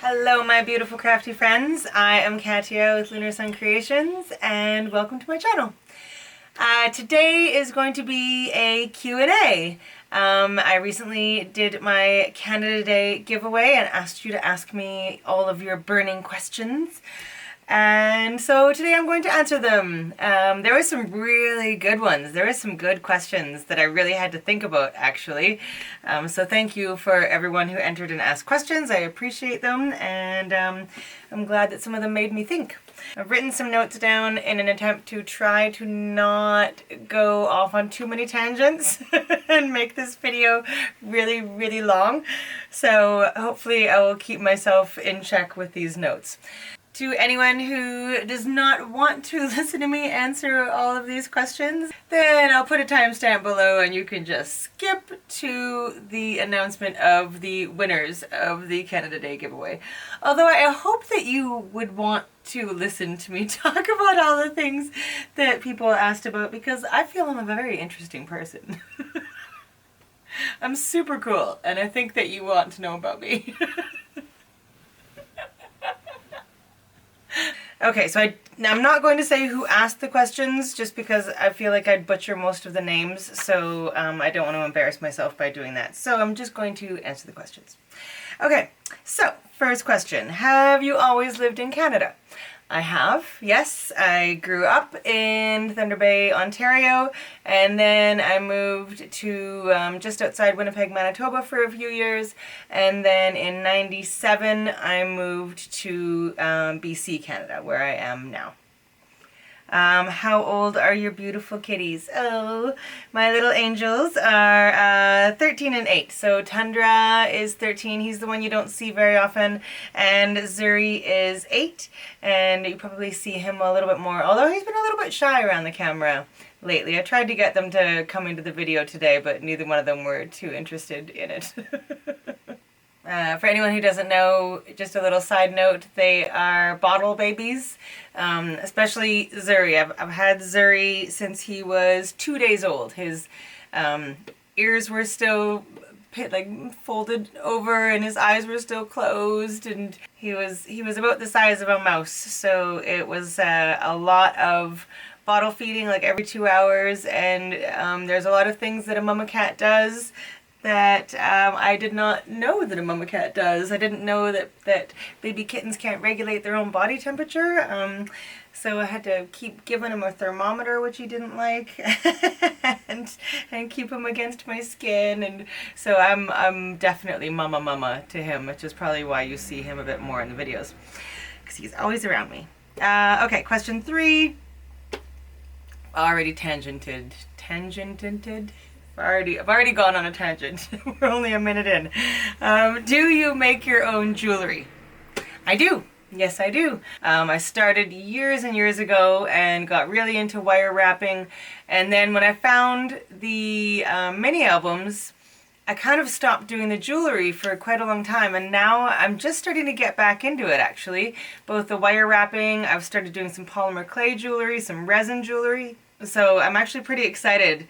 Hello my beautiful crafty friends, I am Katia with Lunar Sun Creations and welcome to my channel. Today is going to be a Q&A. I recently did my Canada Day giveaway and asked you to ask me all of your burning questions. And so today I'm going to answer them. There were some really good ones. There were some good questions that I really had to think about, actually. So thank you for everyone who entered and asked questions. I appreciate them, and I'm glad that some of them made me think. I've written some notes down in an attempt to try to not go off on too many tangents and make this video really, really long. So hopefully I will keep myself in check with these notes. To anyone who does not want to listen to me answer all of these questions, then I'll put a timestamp below and you can just skip to the announcement of the winners of the Canada Day giveaway. Although I hope that you would want to listen to me talk about all the things that people asked about, because I feel I'm a very interesting person. I'm super cool and I think that you want to know about me. Okay, so I'm not going to say who asked the questions just because I feel like I'd butcher most of the names, so I don't want to embarrass myself by doing that. So I'm just going to answer the questions. Okay, so first question. Have you always lived in Canada? I have, yes. I grew up in Thunder Bay, Ontario, and then I moved to just outside Winnipeg, Manitoba for a few years, and then in '97 I moved to BC, Canada, where I am now. How old are your beautiful kitties? Oh, my little angels are 13 and 8. So Tundra is 13. He's the one you don't see very often. And Zuri is 8. And you probably see him a little bit more, although he's been a little bit shy around the camera lately. I tried to get them to come into the video today, but neither one of them were too interested in it. For anyone who doesn't know, just a little side note, they are bottle babies, especially Zuri. I've had Zuri since he was 2 days old. His ears were still folded over and his eyes were still closed, and he was about the size of a mouse, so it was a lot of bottle feeding like every 2 hours, and there's a lot of things that a mama cat does that I did not know that a mama cat does. I didn't know that baby kittens can't regulate their own body temperature. So I had to keep giving him a thermometer, which he didn't like, and keep him against my skin. And so I'm definitely mama to him, which is probably why you see him a bit more in the videos, because he's always around me. Okay, question 3. Already tangented. I've already gone on a tangent. We're only a minute in. Do you make your own jewelry? I do. Yes, I do. I started years and years ago and got really into wire wrapping. And then when I found the mini albums, I kind of stopped doing the jewelry for quite a long time. And now I'm just starting to get back into it, actually. Both the wire wrapping, I've started doing some polymer clay jewelry, some resin jewelry. So I'm actually pretty excited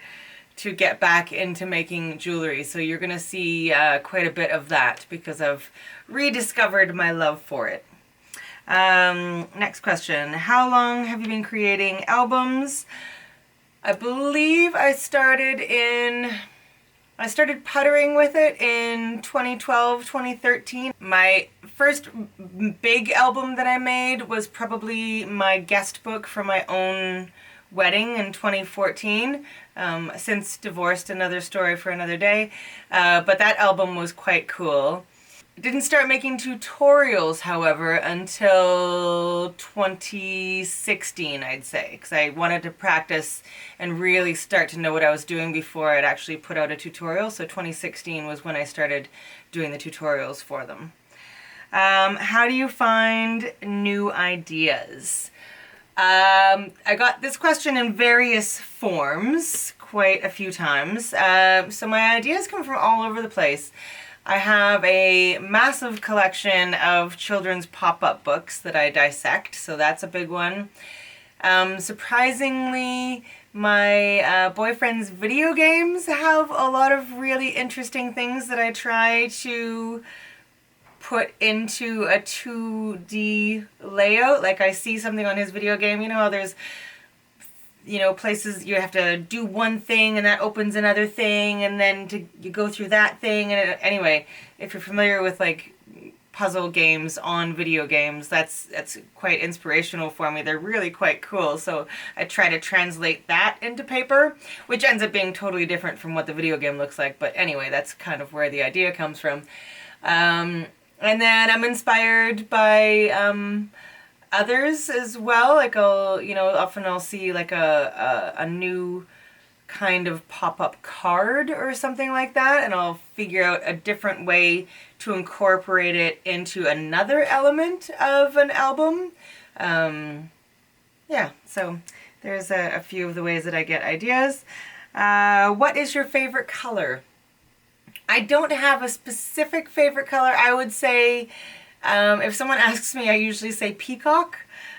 to get back into making jewelry. So you're gonna see quite a bit of that because I've rediscovered my love for it. Next question. How long have you been creating albums? I believe I started puttering with it in 2012, 2013. My first big album that I made was probably my guest book for my own wedding in 2014. Since divorced, another story for another day. But that album was quite cool. I didn't start making tutorials, however, until 2016, I'd say, because I wanted to practice and really start to know what I was doing before I'd actually put out a tutorial. So 2016 was when I started doing the tutorials for them. How do you find new ideas? I got this question in various forms quite a few times. So my ideas come from all over the place. I have a massive collection of children's pop-up books that I dissect, so that's a big one. Surprisingly, my boyfriend's video games have a lot of really interesting things that I try to put into a 2D layout. Like I see something on his video game, you know how there's, you know, places you have to do one thing and that opens another thing, and then you go through that thing. And anyway, if you're familiar with like puzzle games on video games, that's quite inspirational for me. They're really quite cool. So I try to translate that into paper, which ends up being totally different from what the video game looks like. But anyway, that's kind of where the idea comes from. And then I'm inspired by others as well. Like often I'll see like a new kind of pop-up card or something like that, and I'll figure out a different way to incorporate it into another element of an album. Yeah, so there's a few of the ways that I get ideas. What is your favorite color? I don't have a specific favorite color. I would say, if someone asks me, I usually say peacock,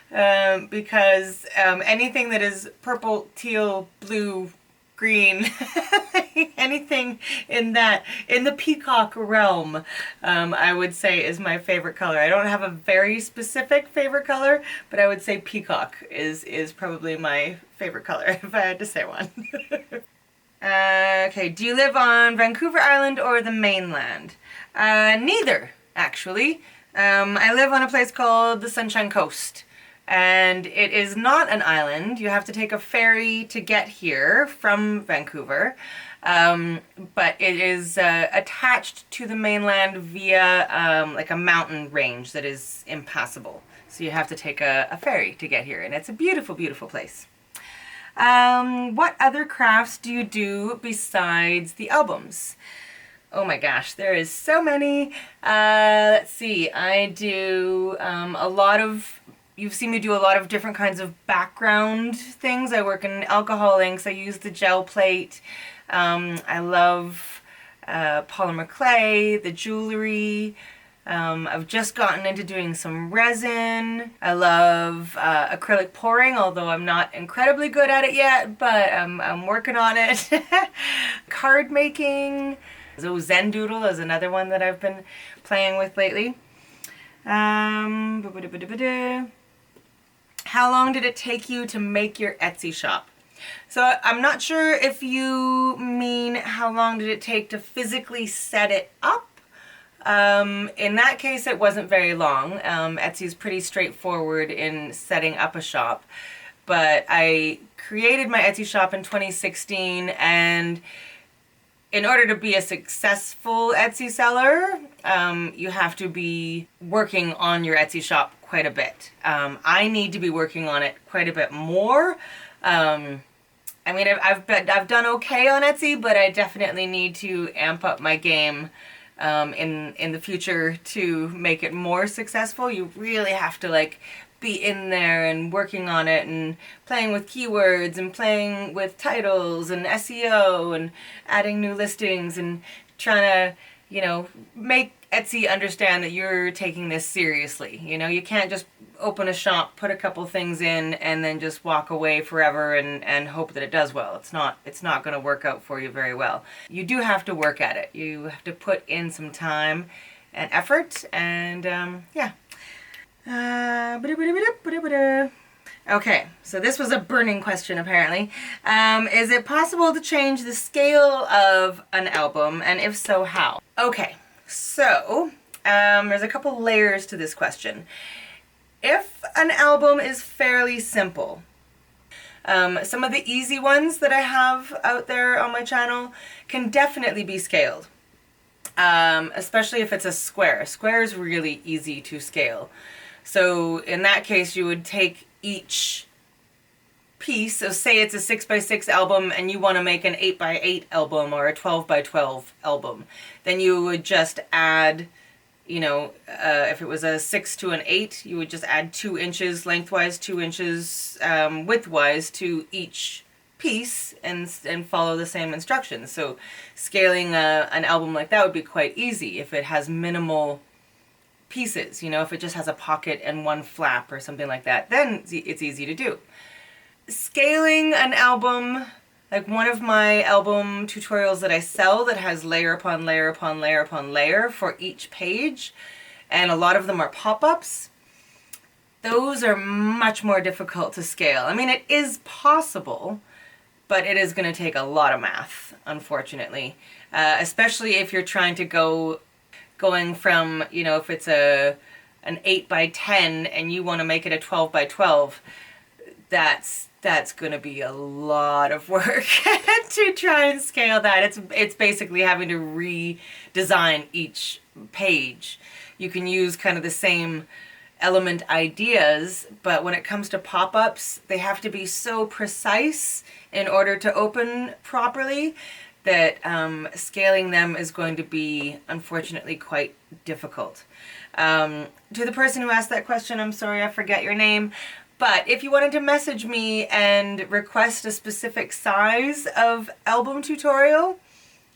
because anything that is purple, teal, blue, green, anything in the peacock realm, I would say is my favorite color. I don't have a very specific favorite color, but I would say peacock is probably my favorite color if I had to say one. Okay, do you live on Vancouver Island or the mainland? Neither, actually. I live on a place called the Sunshine Coast. And it is not an island. You have to take a ferry to get here from Vancouver. But it is attached to the mainland via like a mountain range that is impassable. So you have to take a ferry to get here. And it's a beautiful, beautiful place. What other crafts do you do besides the albums? Oh my gosh, there is so many. Let's see, I do a lot of... You've seen me do a lot of different kinds of background things. I work in alcohol inks. I use the gel plate. I love polymer clay, the jewelry. I've just gotten into doing some resin. I love acrylic pouring, although I'm not incredibly good at it yet, but I'm working on it. Card making. So Zen Doodle is another one that I've been playing with lately. How long did it take you to make your Etsy shop? So I'm not sure if you mean how long did it take to physically set it up. In that case, it wasn't very long. Etsy is pretty straightforward in setting up a shop. But I created my Etsy shop in 2016, and in order to be a successful Etsy seller, you have to be working on your Etsy shop quite a bit. I need to be working on it quite a bit more. I mean, I've done okay on Etsy, but I definitely need to amp up my game in the future to make it more successful. You really have to like be in there and working on it and playing with keywords and playing with titles and SEO and adding new listings and trying to, you know, make Etsy understand that you're taking this seriously. You know, you can't just open a shop, put a couple things in, and then just walk away forever and hope that it does well. It's not going to work out for you very well. You do have to work at it. You have to put in some time and effort, and yeah. Okay, so this was a burning question apparently. Is it possible to change the scale of an album, and if so, how? Okay, so there's a couple layers to this question. If an album is fairly simple, some of the easy ones that I have out there on my channel can definitely be scaled, especially if it's a square. A square is really easy to scale. So in that case, you would take each piece, so say it's a 6x6 album and you want to make an 8x8 album or a 12x12 album, then you would just add, you know, if it was a 6 to an 8, you would just add 2 inches lengthwise, 2 inches widthwise to each piece and follow the same instructions. So scaling an album like that would be quite easy if it has minimal pieces. You know, if it just has a pocket and one flap or something like that, then it's easy to do. Scaling an album, like one of my album tutorials that I sell that has layer upon layer upon layer upon layer for each page, and a lot of them are pop-ups. Those are much more difficult to scale. I mean, it is possible, but it is going to take a lot of math, unfortunately. Especially if you're trying to going from, you know, if it's an 8 by 10 and you want to make it a 12 by 12, that's going to be a lot of work to try and scale that. It's basically having to redesign each page. You can use kind of the same element ideas, but when it comes to pop-ups, they have to be so precise in order to open properly that scaling them is going to be, unfortunately, quite difficult. To the person who asked that question, I'm sorry, I forget your name, but if you wanted to message me and request a specific size of album tutorial,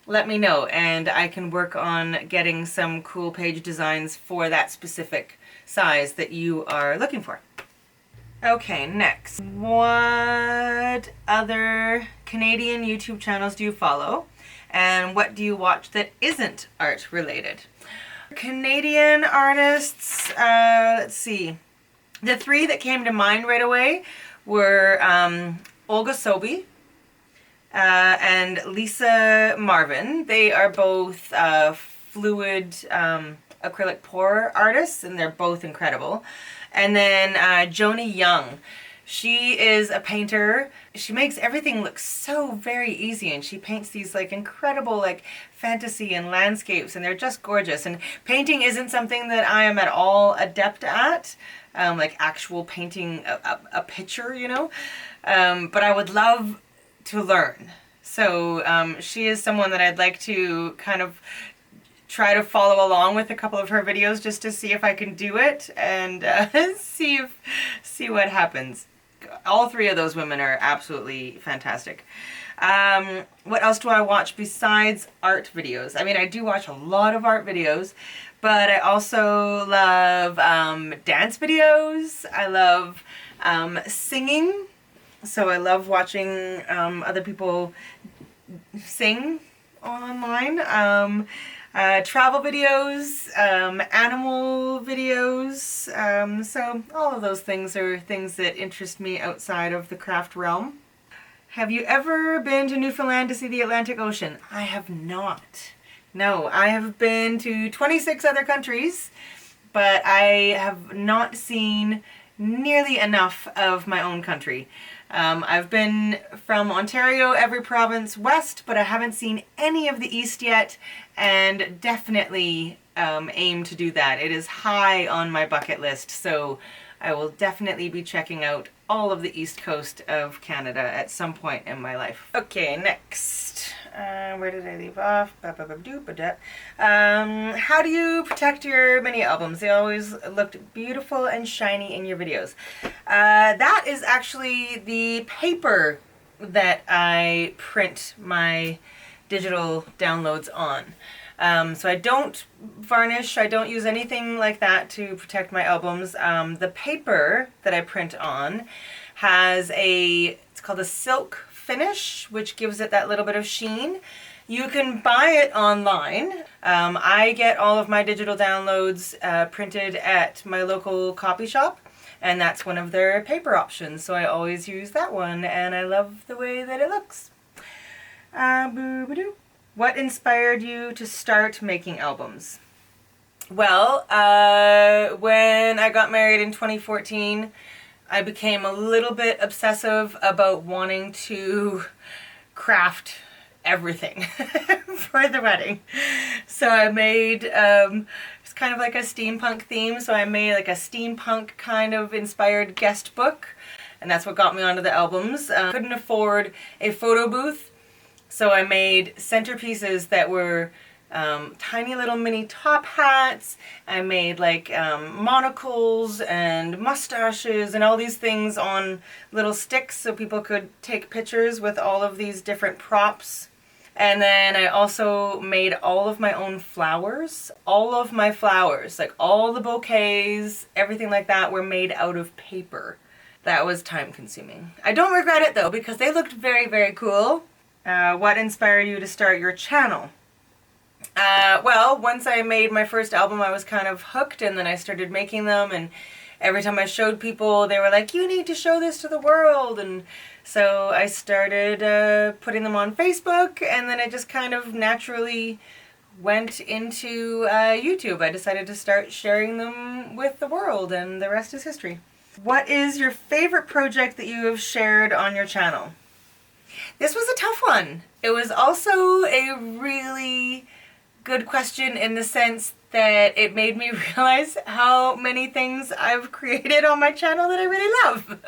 let me know, and I can work on getting some cool page designs for that specific size that you are looking for. Okay, next. What other Canadian YouTube channels do you follow? And what do you watch that isn't art related? Canadian artists, let's see. The three that came to mind right away were Olga Sobey and Lisa Marvin. They are both fluid acrylic pour artists, and they're both incredible. And then Joni Young. She is a painter. She makes everything look so very easy, and she paints these like incredible like fantasy and landscapes, and they're just gorgeous. And painting isn't something that I am at all adept at, like actual painting a picture, you know, but I would love to learn. So she is someone that I'd like to kind of try to follow along with a couple of her videos just to see if I can do it and see what happens. All three of those women are absolutely fantastic. What else do I watch besides art videos? I mean, I do watch a lot of art videos, but I also love dance videos. I love singing. So I love watching other people sing online. Travel videos, animal videos, so all of those things are things that interest me outside of the craft realm. Have you ever been to Newfoundland to see the Atlantic Ocean? I have not. No, I have been to 26 other countries, but I have not seen nearly enough of my own country. I've been from Ontario, every province west, but I haven't seen any of the east yet, and definitely aim to do that. It is high on my bucket list, so I will definitely be checking out all of the east coast of Canada at some point in my life. Okay, next. Where did I leave off? How do you protect your mini albums? They always looked beautiful and shiny in your videos. That is actually the paper that I print my digital downloads on. So I don't varnish, I don't use anything like that to protect my albums. The paper that I print on has it's called a silk finish, which gives it that little bit of sheen. You can buy it online. I get all of my digital downloads printed at my local copy shop, and that's one of their paper options, so I always use that one, and I love the way that it looks. What inspired you to start making albums? Well, when I got married in 2014, I became a little bit obsessive about wanting to craft everything for the wedding. So I made, it's kind of like a steampunk theme, so I made like a steampunk kind of inspired guest book, and that's what got me onto the albums. Couldn't afford a photo booth, so I made centerpieces that were tiny little mini top hats. I made like monocles and mustaches and all these things on little sticks so people could take pictures with all of these different props. And then I also made all of my own flowers. All of my flowers, like all the bouquets, everything like that, were made out of paper. That was time consuming. I don't regret it though, because they looked very, very cool. What inspired you to start your channel? well, once I made my first album, I was kind of hooked, and then I started making them, and every time I showed people, they were like, you need to show this to the world. And so I started putting them on Facebook, and then it just kind of naturally went into YouTube. I decided to start sharing them with the world, and the rest is history. What is your favorite project that you have shared on your channel? This was a tough one. It was also a really good question in the sense that it made me realize how many things I've created on my channel that I really love.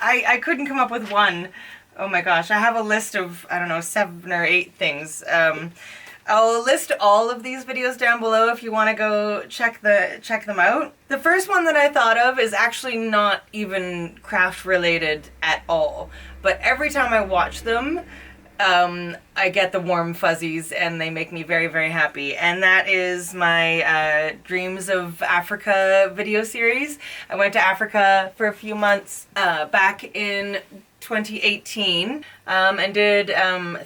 I couldn't come up with one. Oh my gosh, I have a list of, I don't know, 7 or 8 things. I'll list all of these videos down below if you want to go check them out. The first one that I thought of is actually not even craft related at all, but every time I watch them, I get the warm fuzzies and they make me very, very happy. And that is my Dreams of Africa video series. I went to Africa for a few months back in 2018 and did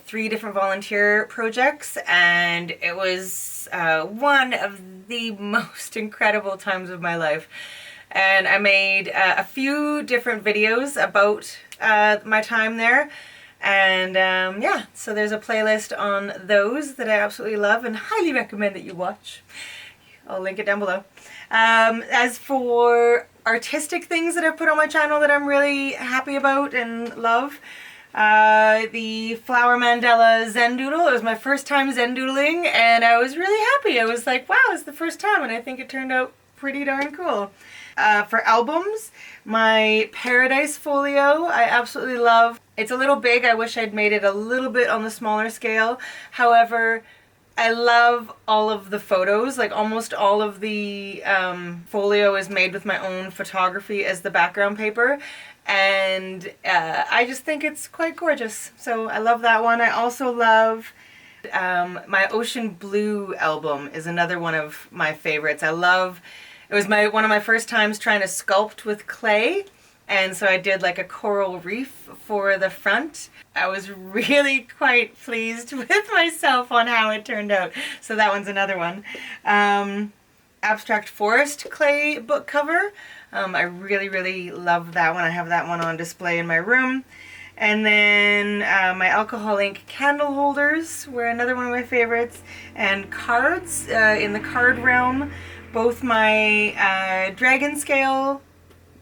3 different volunteer projects, and it was one of the most incredible times of my life. And I made a few different videos about my time there, and yeah, so there's a playlist on those that I absolutely love and highly recommend that you watch. I'll link it down below. As for artistic things that I've put on my channel that I'm really happy about and love, the Flower Mandela Zen Doodle. It was my first time Zen doodling, and I was really happy. I was like, wow, it's the first time, and I think it turned out pretty darn cool. For albums, my Paradise Folio, I absolutely love. It's a little big. I wish I'd made it a little bit on the smaller scale. However, I love all of the photos. Like almost all of the folio is made with my own photography as the background paper, and I just think it's quite gorgeous. So I love that one. I also love my Ocean Blue album is another one of my favorites. I love, it was one of my first times trying to sculpt with clay. And so I did like a coral reef for the front. I was really quite pleased with myself on how it turned out. So that one's another one. Abstract Forest clay book cover. I really, really love that one. I have that one on display in my room. And then my alcohol ink candle holders were another one of my favorites. And cards in the card realm. Both my dragon scale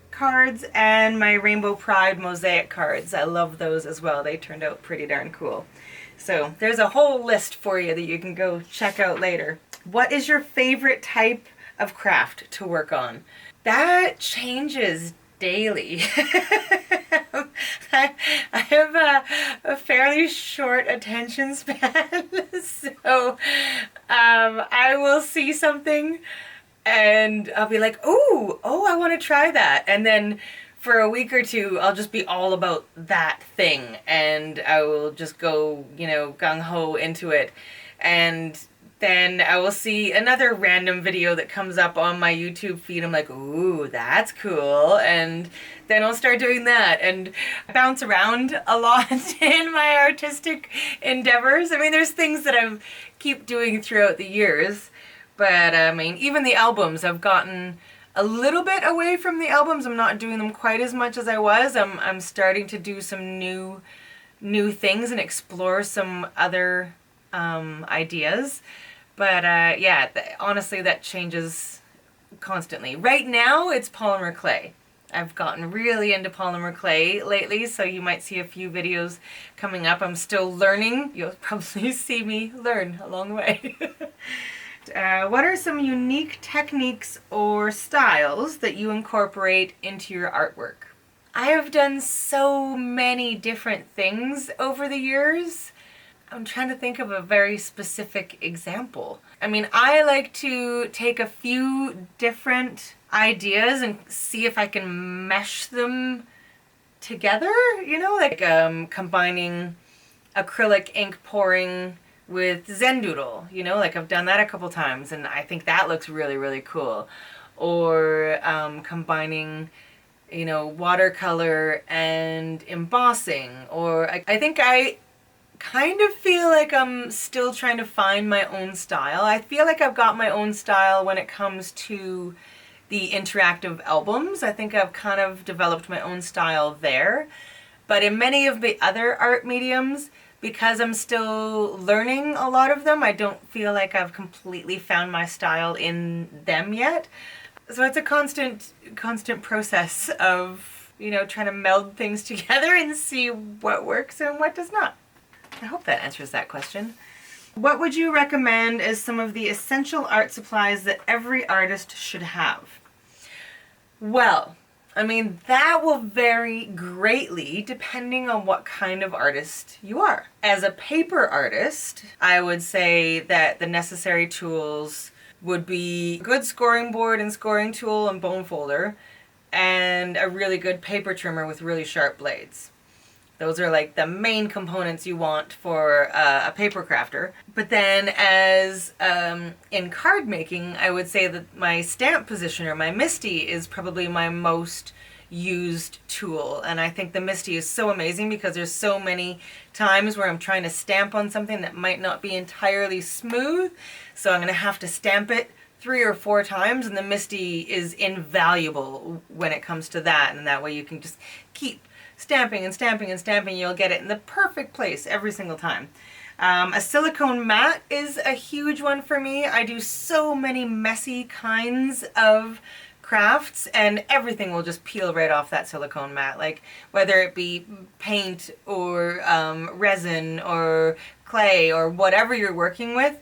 cards and my Rainbow Pride Mosaic cards. I love those as well. They turned out pretty darn cool. So there's a whole list for you that you can go check out later. What is your favorite type of craft to work on? That changes daily. I have a fairly short attention span, so I will see something and I'll be like, oh, I want to try that. And then for a week or two, I'll just be all about that thing. And I will just go, you know, gung-ho into it. And then I will see another random video that comes up on my YouTube feed. I'm like, ooh, that's cool. And then I'll start doing that. And I bounce around a lot in my artistic endeavors. I mean, there's things that I keep doing throughout the years. But, I mean, even the albums, I've gotten a little bit away from the albums. I'm not doing them quite as much as I was. I'm starting to do some new things and explore some other ideas. But, yeah, honestly, that changes constantly. Right now, it's polymer clay. I've gotten really into polymer clay lately, so you might see a few videos coming up. I'm still learning. You'll probably see me learn along the way. What are some unique techniques or styles that you incorporate into your artwork? I have done so many different things over the years. I'm trying to think of a very specific example. I mean, I like to take a few different ideas and see if I can mesh them together, you know, like combining acrylic ink pouring with Zen Doodle, you know, like I've done that a couple times and I think that looks really, really cool. Or combining, you know, watercolor and embossing. Or I think I kind of feel like I'm still trying to find my own style. I feel like I've got my own style when it comes to the interactive albums. I think I've kind of developed my own style there. But in many of the other art mediums, because I'm still learning a lot of them, I don't feel like I've completely found my style in them yet. So it's a constant process of, you know, trying to meld things together and see what works and what does not. I hope that answers that question. What would you recommend as some of the essential art supplies that every artist should have? Well, I mean, that will vary greatly depending on what kind of artist you are. As a paper artist, I would say that the necessary tools would be a good scoring board and scoring tool and bone folder, and a really good paper trimmer with really sharp blades. Those are like the main components you want for a paper crafter. But then as in card making, I would say that my stamp positioner, my MISTI, is probably my most used tool. And I think the MISTI is so amazing because there's so many times where I'm trying to stamp on something that might not be entirely smooth. So I'm going to have to stamp it 3 or 4 times, and the MISTI is invaluable when it comes to that. And that way you can just keep stamping and stamping and stamping. You'll get it in the perfect place every single time. A silicone mat is a huge one for me. I do so many messy kinds of crafts and everything will just peel right off that silicone mat, like whether it be paint or resin or clay or whatever you're working with.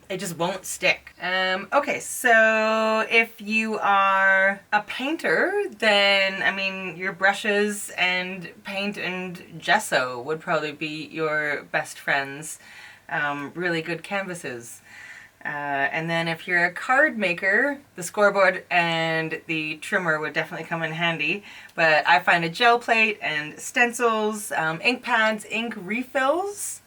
It just won't stick. Okay, so if you are a painter, then, I mean, your brushes and paint and gesso would probably be your best friends. Really good canvases. And then if you're a card maker, the scoreboard and the trimmer would definitely come in handy. But I find a gel plate and stencils, ink pads, ink refills,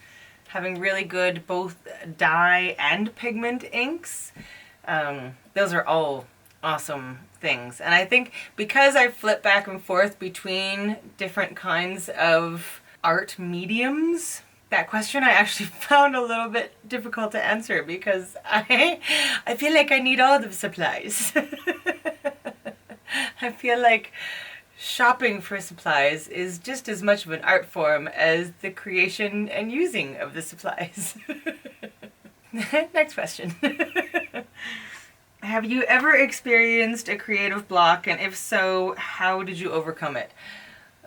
having really good both dye and pigment inks. Those are all awesome things. And I think because I flip back and forth between different kinds of art mediums, that question I actually found a little bit difficult to answer because I feel like I need all the supplies. I feel like shopping for supplies is just as much of an art form as the creation and using of the supplies. Next question. Have you ever experienced a creative block, and if so, how did you overcome it?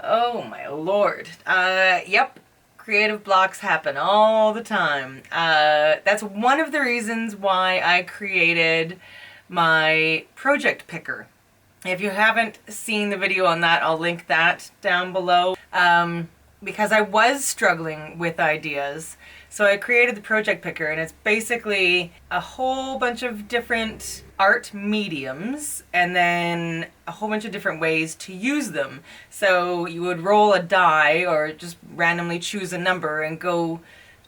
Oh my lord. Yep. Creative blocks happen all the time. That's one of the reasons why I created my project picker. If you haven't seen the video on that, I'll link that down below. Because I was struggling with ideas, so I created the project picker, and it's basically a whole bunch of different art mediums and then a whole bunch of different ways to use them. So you would roll a die or just randomly choose a number and go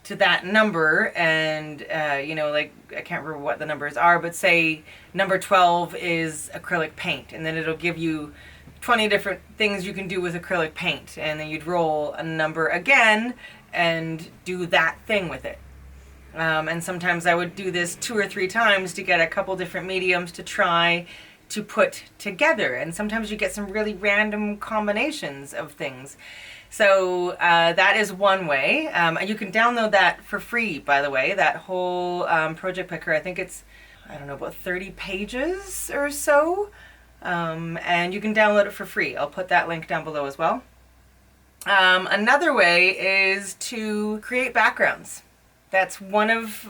to that number, and you know, like, I can't remember what the numbers are, but say number 12 is acrylic paint, and then it'll give you 20 different things you can do with acrylic paint, and then you'd roll a number again and do that thing with it. And sometimes I would do this 2 or 3 times to get a couple different mediums to try to put together, and sometimes you get some really random combinations of things. So that is one way. You can download that for free, by the way, that whole project picker. I think it's, I don't know, about 30 pages or so. And you can download it for free. I'll put that link down below as well. Another way is to create backgrounds. That's one of,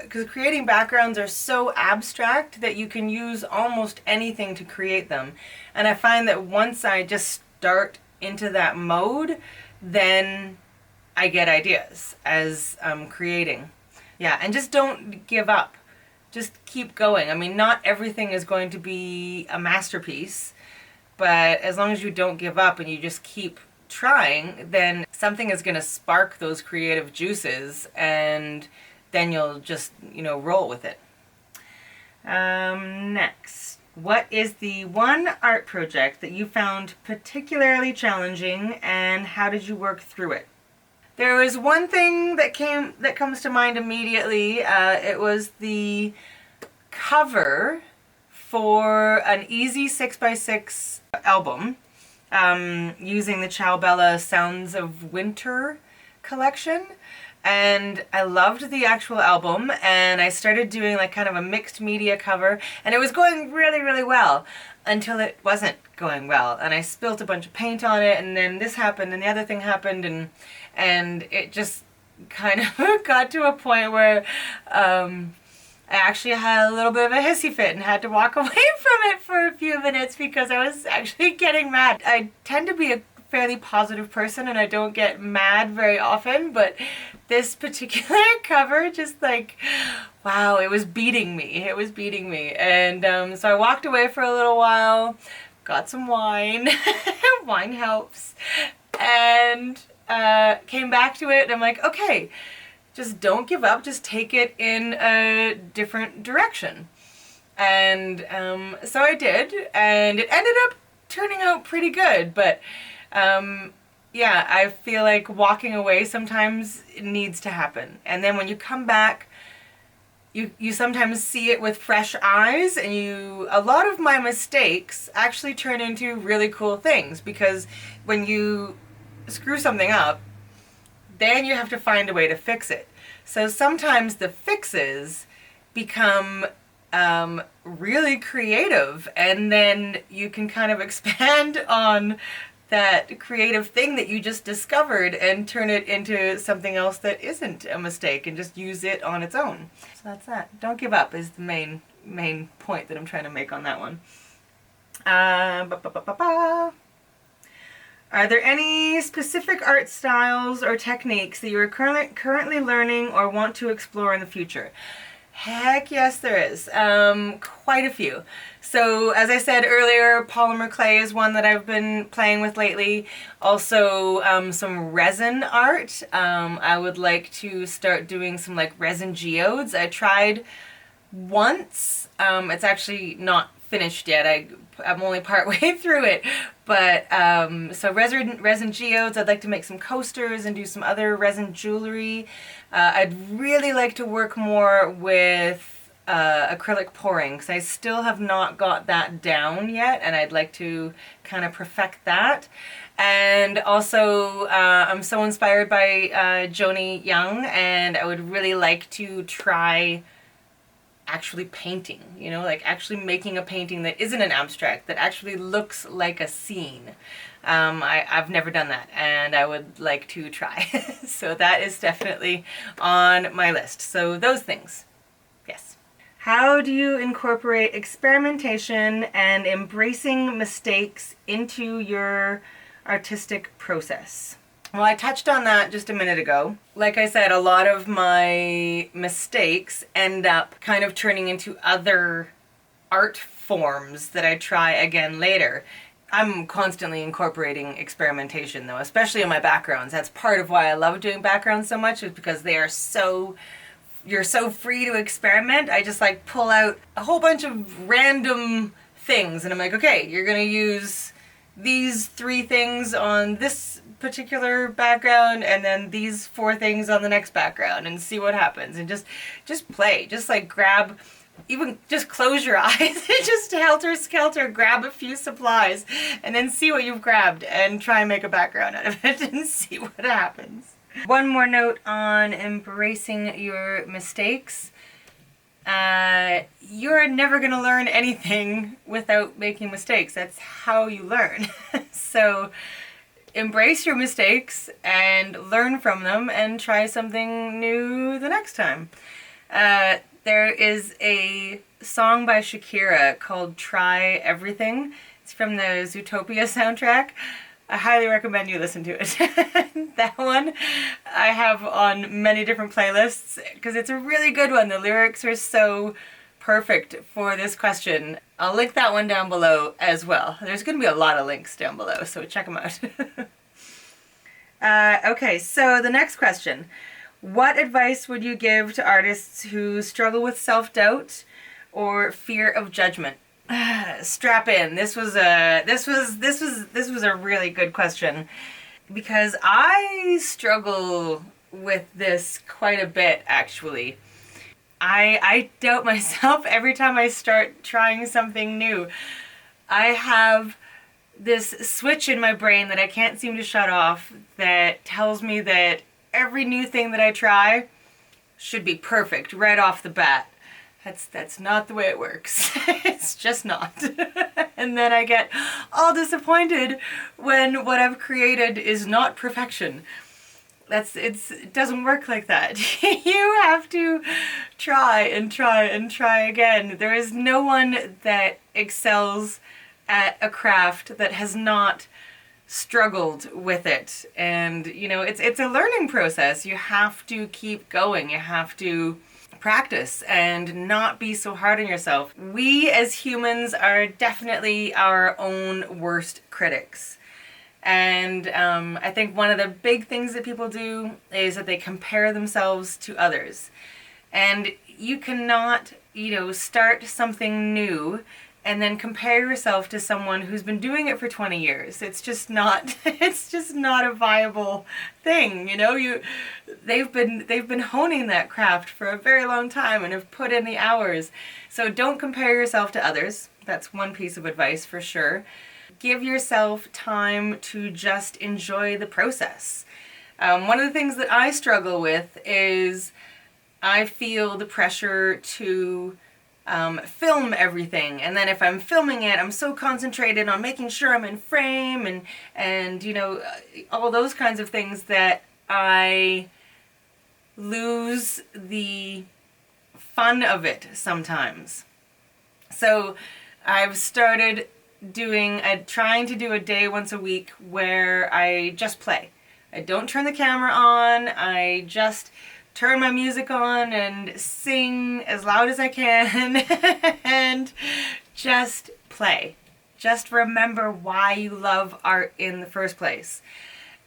because creating backgrounds are so abstract that you can use almost anything to create them. And I find that once I just start into that mode, then I get ideas as I'm creating. Yeah, and just don't give up. Just keep going. I mean, not everything is going to be a masterpiece, but as long as you don't give up and you just keep trying, then something is going to spark those creative juices, and then you'll just, you know, roll with it. Next. What is the one art project that you found particularly challenging, and how did you work through it? There was one thing that comes to mind immediately. It was the cover for an Easy 6x6 album, using the Ciao Bella Sounds of Winter collection. And I loved the actual album, and I started doing like kind of a mixed media cover, and it was going really, really well until it wasn't going well, and I spilt a bunch of paint on it, and then this happened and the other thing happened, and it just kind of got to a point where I actually had a little bit of a hissy fit and had to walk away from it for a few minutes because I was actually getting mad. I tend to be a fairly positive person and I don't get mad very often, but this particular cover just like, wow, it was beating me. It was beating me. And so I walked away for a little while, got some wine, wine helps, and came back to it, and I'm like, okay, just don't give up, just take it in a different direction. And so I did, and it ended up turning out pretty good, but yeah, I feel like walking away sometimes needs to happen. And then when you come back, you sometimes see it with fresh eyes, and a lot of my mistakes actually turn into really cool things, because when you screw something up, then you have to find a way to fix it. So sometimes the fixes become really creative, and then you can kind of expand on that creative thing that you just discovered and turn it into something else that isn't a mistake and just use it on its own. So that's that. Don't give up is the main point that I'm trying to make on that one. Are there any specific art styles or techniques that you are currently learning or want to explore in the future? Heck yes, there is. Quite a few. So as I said earlier, polymer clay is one that I've been playing with lately. Also some resin art. I would like to start doing some like resin geodes. I tried once. It's actually not finished yet. I'm only part way through it. But so resin geodes, I'd like to make some coasters and do some other resin jewelry. I'd really like to work more with acrylic pouring, because I still have not got that down yet, and I'd like to kind of perfect that. And also, I'm so inspired by Joni Young, and I would really like to try actually painting, you know, like actually making a painting that isn't an abstract, that actually looks like a scene. I've never done that, and I would like to try. So that is definitely on my list. So those things, yes. How do you incorporate experimentation and embracing mistakes into your artistic process? Well, I touched on that just a minute ago. Like I said, a lot of my mistakes end up kind of turning into other art forms that I try again later. I'm constantly incorporating experimentation though, especially in my backgrounds. That's part of why I love doing backgrounds so much, is because they are you're so free to experiment. I just like pull out a whole bunch of random things and I'm like, okay, you're gonna use these 3 things on this particular background and then these 4 things on the next background, and see what happens, and just play, just like grab, even just close your eyes and just helter-skelter grab a few supplies and then see what you've grabbed and try and make a background out of it and see what happens. One more note on embracing your mistakes. You're never going to learn anything without making mistakes. That's how you learn. So embrace your mistakes and learn from them and try something new the next time. There is a song by Shakira called Try Everything. It's from the Zootopia soundtrack. I highly recommend you listen to it. That one I have on many different playlists because it's a really good one. The lyrics are so perfect for this question. I'll link that one down below as well. There's going to be a lot of links down below, so check them out. Okay, so the next question. What advice would you give to artists who struggle with self-doubt or fear of judgment? Strap in. This was a really good question. because I struggle with this quite a bit, actually. I doubt myself every time I start trying something new. I have this switch in my brain that I can't seem to shut off that tells me that every new thing that I try should be perfect right off the bat. That's not the way it works. It's just not. And then I get all disappointed when what I've created is not perfection. It doesn't work like that. You have to try and try and try again. There is no one that excels at a craft that has not struggled with it. And you know, it's a learning process. You have to keep going. You have to practice and not be so hard on yourself. We as humans are definitely our own worst critics. And I think one of the big things that people do is that they compare themselves to others. And you cannot, start something new and then compare yourself to someone who's been doing it for 20 years. It's just not a viable thing, they've been honing that craft for a very long time and have put in the hours. So don't compare yourself to others. That's one piece of advice for sure. Give yourself time to just enjoy the process. One of the things that I struggle with is I feel the pressure to film everything, and then if I'm filming it, I'm so concentrated on making sure I'm in frame and all those kinds of things that I lose the fun of it sometimes. So I've started trying to do a day once a week where I just play. I don't turn the camera on, I just turn my music on and sing as loud as I can and just play. Just remember why you love art in the first place.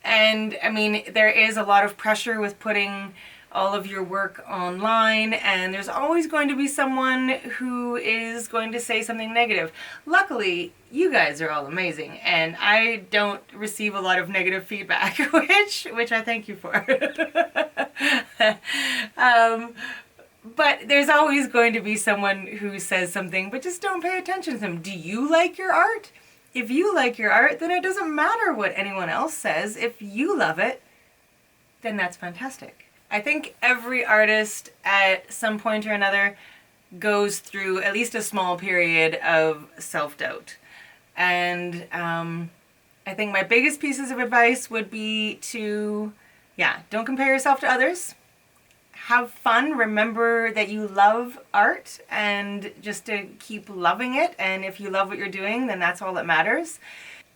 And I mean, there is a lot of pressure with putting all of your work online, and there's always going to be someone who is going to say something negative. Luckily, you guys are all amazing, and I don't receive a lot of negative feedback, which I thank you for. But there's always going to be someone who says something, but just don't pay attention to them. Do you like your art? If you like your art, then it doesn't matter what anyone else says. If you love it, then that's fantastic. I think every artist at some point or another goes through at least a small period of self-doubt. And I think my biggest pieces of advice would be to, don't compare yourself to others. Have fun. Remember that you love art, and just to keep loving it. And if you love what you're doing, then that's all that matters.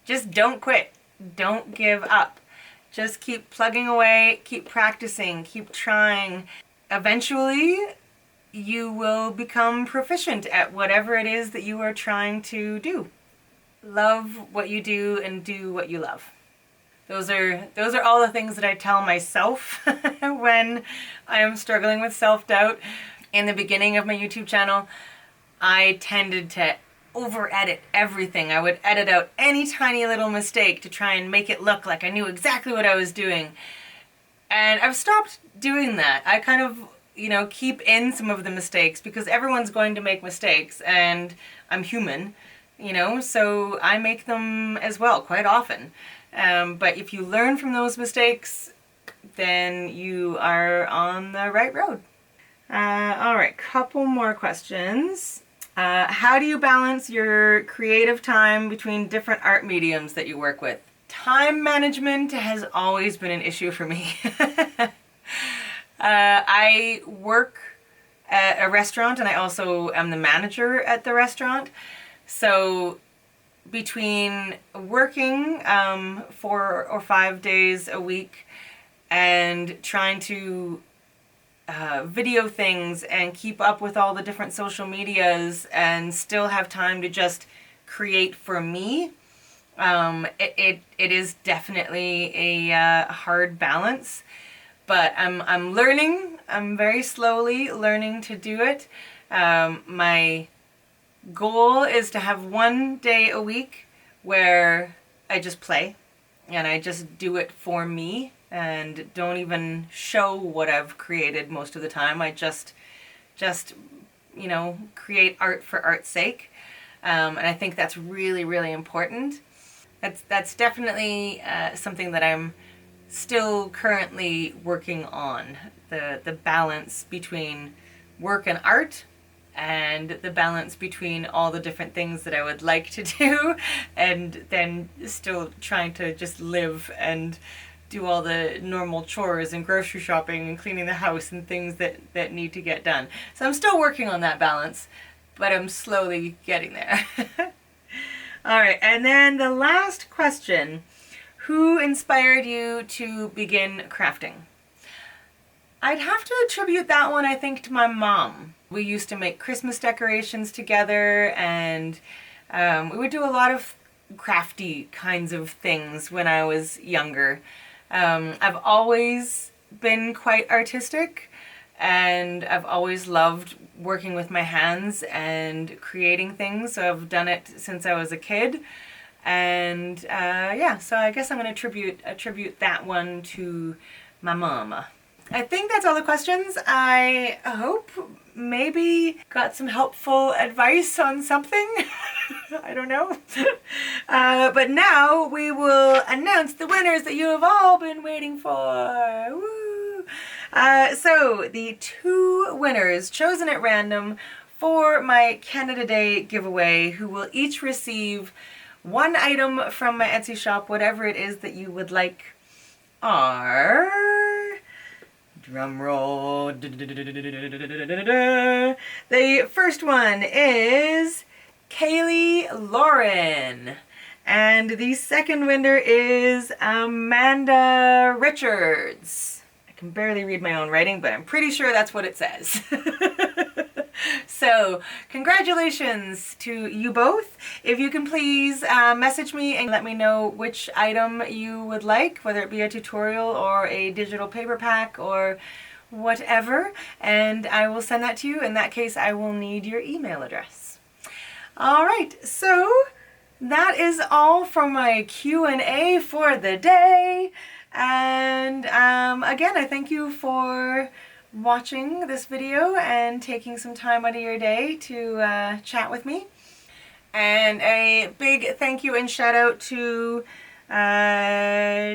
Just don't quit. Don't give up. Just keep plugging away, keep practicing, keep trying. Eventually, you will become proficient at whatever it is that you are trying to do. Love what you do and do what you love. Those are all the things that I tell myself when I am struggling with self-doubt. In the beginning of my YouTube channel, I tended to over-edit everything. I would edit out any tiny little mistake to try and make it look like I knew exactly what I was doing. And I've stopped doing that. I kind of, keep in some of the mistakes because everyone's going to make mistakes and I'm human, so I make them as well quite often. But if you learn from those mistakes, then you are on the right road. All right, couple more questions. How do you balance your creative time between different art mediums that you work with? Time management has always been an issue for me. I work at a restaurant and I also am the manager at the restaurant. So between working 4 or 5 days a week and trying to video things and keep up with all the different social medias and still have time to just create for me, it is definitely a hard balance, but I'm learning. I'm very slowly learning to do it. My goal is to have 1 day a week where I just play. and I just do it for me and don't even show what I've created most of the time. I just you know, create art for art's sake. And I think that's really, really important. That's definitely something that I'm still currently working on. The balance between work and art, and the balance between all the different things that I would like to do, and then still trying to just live and do all the normal chores and grocery shopping and cleaning the house and things that need to get done. So I'm still working on that balance, but I'm slowly getting there. All right, and then the last question: who inspired you to begin crafting? I'd have to attribute that one, I think, to my mom. We used to make Christmas decorations together, and we would do a lot of crafty kinds of things when I was younger. I've always been quite artistic, and I've always loved working with my hands and creating things, so I've done it since I was a kid. And yeah, so I guess I'm going to attribute that one to my mama. I think that's all the questions. I hope maybe got some helpful advice on something. I don't know. But now we will announce the winners that you have all been waiting for. Woo! So the 2 winners chosen at random for my Canada Day giveaway, who will each receive 1 item from my Etsy shop, whatever it is that you would like, are... drum roll. The first one is Kayli Lauren. And the second winner is Amanda Richards. I can barely read my own writing, but I'm pretty sure that's what it says. So, congratulations to you both. If you can please message me and let me know which item you would like, whether it be a tutorial or a digital paper pack or whatever, and I will send that to you. In that case, I will need your email address. All right, so that is all from my Q&A for the day. And again, I thank you for watching this video and taking some time out of your day to chat with me. And a big thank you and shout out to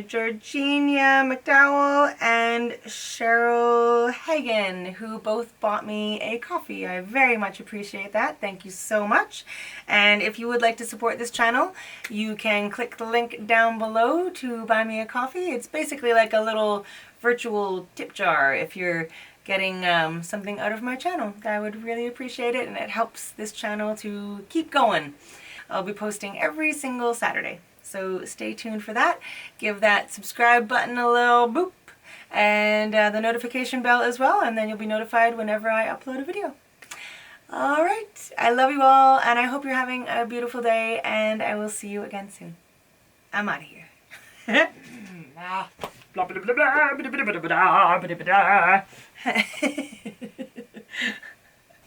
Georgina McDowell and Cheryl Hagen, who both bought me a coffee. I very much appreciate that. Thank you so much. And if you would like to support this channel, you can click the link down below to buy me a coffee. It's basically like a little virtual tip jar if you're getting something out of my channel. I would really appreciate it, and it helps this channel to keep going. I'll be posting every single Saturday, so stay tuned for that. Give that subscribe button a little boop, and the notification bell as well, and then you'll be notified whenever I upload a video. Alright, I love you all, and I hope you're having a beautiful day, and I will see you again soon. I'm out of here.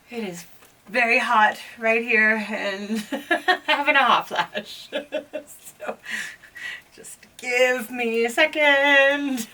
It is very hot right here and having a hot flash. So just give me a second.